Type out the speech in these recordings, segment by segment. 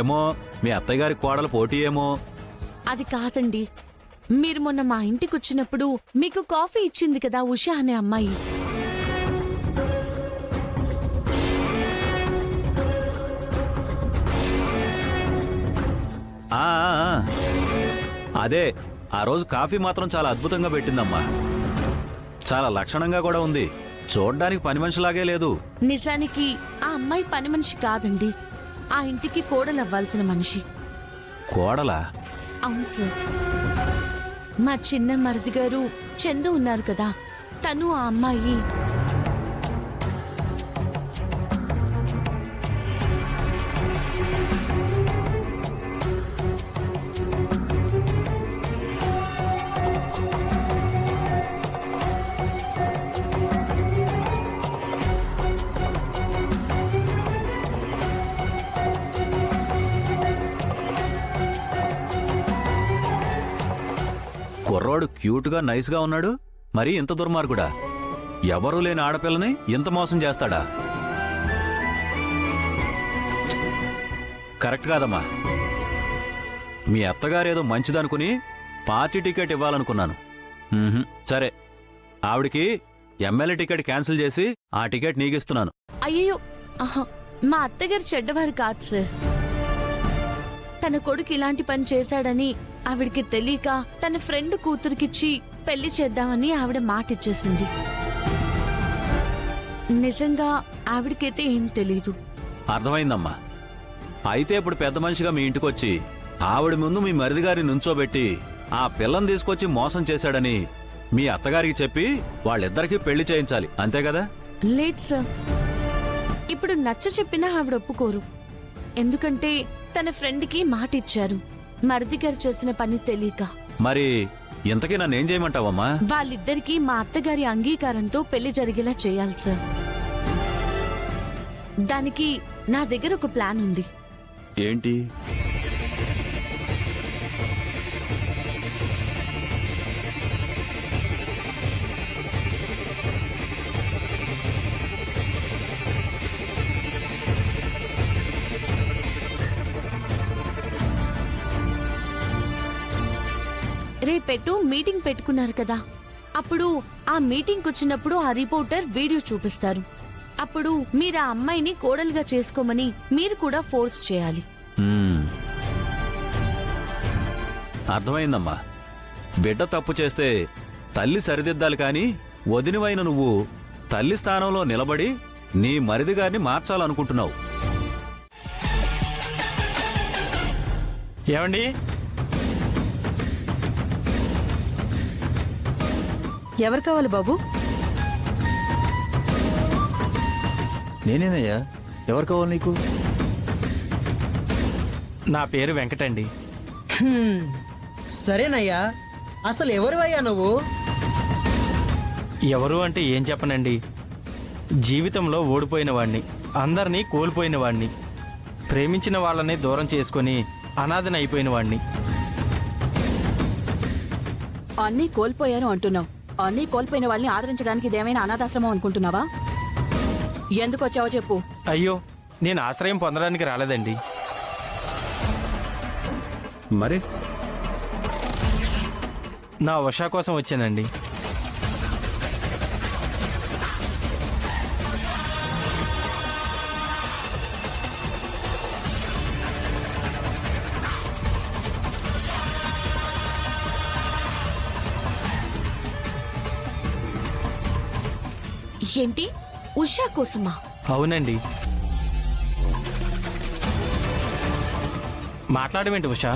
ఏమో మీ అత్తయ్య గారి కోడలు పోటీ ఏమో. అది కాదండి, మీరు మొన్న మా ఇంటికి వచ్చినప్పుడు మీకు కాఫీ ఇచ్చింది కదా ఉషా అనే అమ్మాయి. ఆ అదే, ఆ రోజు కాఫీ మాత్రం చాలా అద్భుతంగా పెట్టిందమ్మా. చాలా లక్షణంగా కూడా ఉంది. చూడ్డానికి పని మనిషిలాగే లేదు. నిజానికి ఆ అమ్మాయి పని మనిషి కాదండి, ఆ ఇంటికి కోడలవ్వాల్సిన మనిషి. కోడలా? అవును సార్. మా చిన్న మరిది గారు చందు ఉన్నారు కదా, తను ఆ అమ్మాయి. కుర్రోడు క్యూట్గా నైస్గా ఉన్నాడు, మరి ఇంత దుర్మార్గుడా? ఎవరూ లేని ఆడపిల్లని ఇంత మోసం చేస్తాడా? కరెక్ట్ కాదమ్మా. మీ అత్తగారేదో మంచిదనుకుని పార్టీ టికెట్ ఇవ్వాలనుకున్నాను. సరే, ఆవిడికి ఎమ్మెల్యే టికెట్ క్యాన్సిల్ చేసి ఆ టికెట్ నీకిస్తున్నాను. అయ్యో, మా అత్తగారు చెడ్డవారు కాదు సార్. తన కొడుకు ఇలాంటి పని చేశాడని ఆవిడికి తెలియక తన ఫ్రెండ్ కూతురికిచ్చి పెళ్లి చేద్దామని ఆవిడ మాట ఇచ్చేసింది. నిజంగా ఆవిడకైతే ఏం తెలీదు. అర్థమైందమ్మా. అయితే ఇప్పుడు పెద్ద మనిషిగా మీ ఇంటికొచ్చి ఆవిడ ముందు మీ మరిది గారిని నుంచోబెట్టి ఆ పిల్లని తీసుకొచ్చి మోసం చేశాడని మీ అత్తగారికి చెప్పి వాళ్ళిద్దరికీ పెళ్లి చేయించాలి, అంతే కదా? లేదు సార్, ఇప్పుడు నచ్చ చెప్పినా ఆవిడ ఒప్పుకోరు. ఎందుకంటే తన ఫ్రెండ్కి మాట ఇచ్చారు, మరిది గారు చేసిన పని తెలియక. మరి ఇంతకీ నన్నేం చేయమంటావమ్మా? వాళ్ళిద్దరికీ మా అత్తగారి అంగీకారంతో పెళ్లి జరిగేలా చేయాలి సార్. దానికి నా దగ్గర ఒక ప్లాన్ ఉంది. ఏంటి? రేపెట్టు మీటింగ్ పెట్టుకున్నారు కదా, అప్పుడు ఆ మీటింగ్ వచ్చినప్పుడు ఆ రిపోర్టర్ వీడియో చూపిస్తారు. అప్పుడు మీరు ఆ అమ్మాయిని కోడలుగా చేసుకోమని మీరు కూడా ఫోర్స్ చేయాలి. అర్థమైందమ్మా. బిడ్డ తప్పు చేస్తే తల్లి సరిదిద్దాలి, కాని వదినవైన నువ్వు తల్లి స్థానంలో నిలబడి నీ మరిది గారిని మార్చాలనుకుంటున్నావు. ఏమండి? ఎవరు కావాలి బాబు? నేనేనయ్యా. ఎవరు కావాలి నీకు? నా పేరు వెంకటండి. సరేనయ్యా, అసలు ఎవరివయ్యా నువ్వు? ఎవరు అంటే ఏం చెప్పనండి. జీవితంలో ఓడిపోయిన వాణ్ణి, అందరినీ కోల్పోయిన వాణ్ణి, ప్రేమించిన వాళ్ళని దూరం చేసుకుని అనాథన అయిపోయిన వాణ్ణి. అన్నీ కోల్పోయాను అంటున్నావు. అన్నీ కోల్పోయిన వాళ్ళని ఆదరించడానికి ఇదేమైనా అనాథాశ్రమం అనుకుంటున్నావా? ఎందుకు వచ్చావో చెప్పు. అయ్యో, నేను ఆశ్రయం పొందడానికి రాలేదండి. మరి నా ఉషా కోసం వచ్చానండి. ఏంటి, ఉషా కోసమా? అవునండి. మాట్లాడమేంటి ఉషా?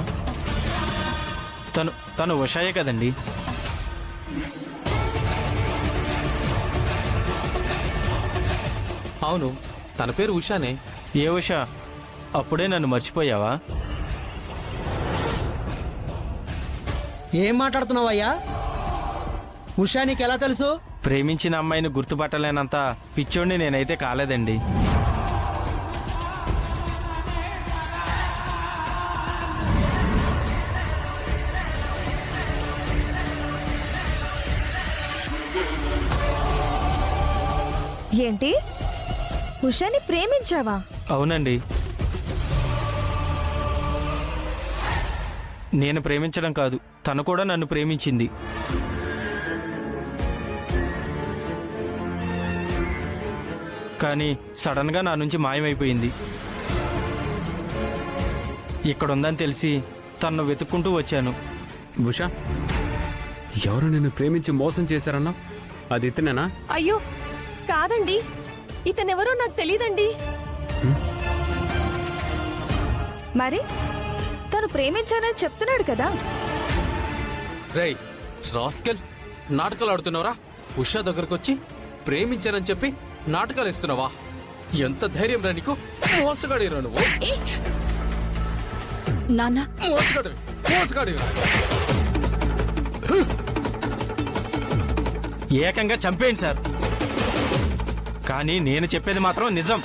తను ఉషాయే కదండి. అవును, తన పేరు ఉషానే. ఏ ఉషా? అప్పుడే నన్ను మర్చిపోయావా? ఏం మాట్లాడుతున్నావయ్యా? ఉషా నీకెలా తెలుసు? ప్రేమించిన అమ్మాయిని గుర్తుపట్టలేనంత పిచ్చోడిని నేనైతే కాలేదండి. ఏంటి, ఉషాని ప్రేమించావా? అవునండి. నేను ప్రేమించడం కాదు, తను కూడా నన్ను ప్రేమించింది. కానీ సడన్గా నా నుంచి మాయమైపోయింది. ఇక్కడుందని తెలిసి తన్ను వెతుక్కుంటూ వచ్చాను. ఉషా, ఎవరు నిన్ను ప్రేమించి మోసం చేశారన్నా? అది ఇతనేనా? అయ్యో కాదండి, ఇతనెవరో నాకు తెలియదండి. మరి తను ప్రేమించానని చెప్తున్నాడు కదా. రేయ్ రాస్కెల్, నాటకాలు ఆడుతున్నావురా? ఉషా దగ్గరకు వచ్చి ప్రేమించానని చెప్పి నాటకాలు ఇస్తున్నావా? ఎంత ధైర్యం రా నీకు? మోసగాడిరా నువ్వు, నాన్న మోసగాడిరా. ఏకంగా చంపేయండి సార్, కానీ నేను చెప్పేది మాత్రం నిజం.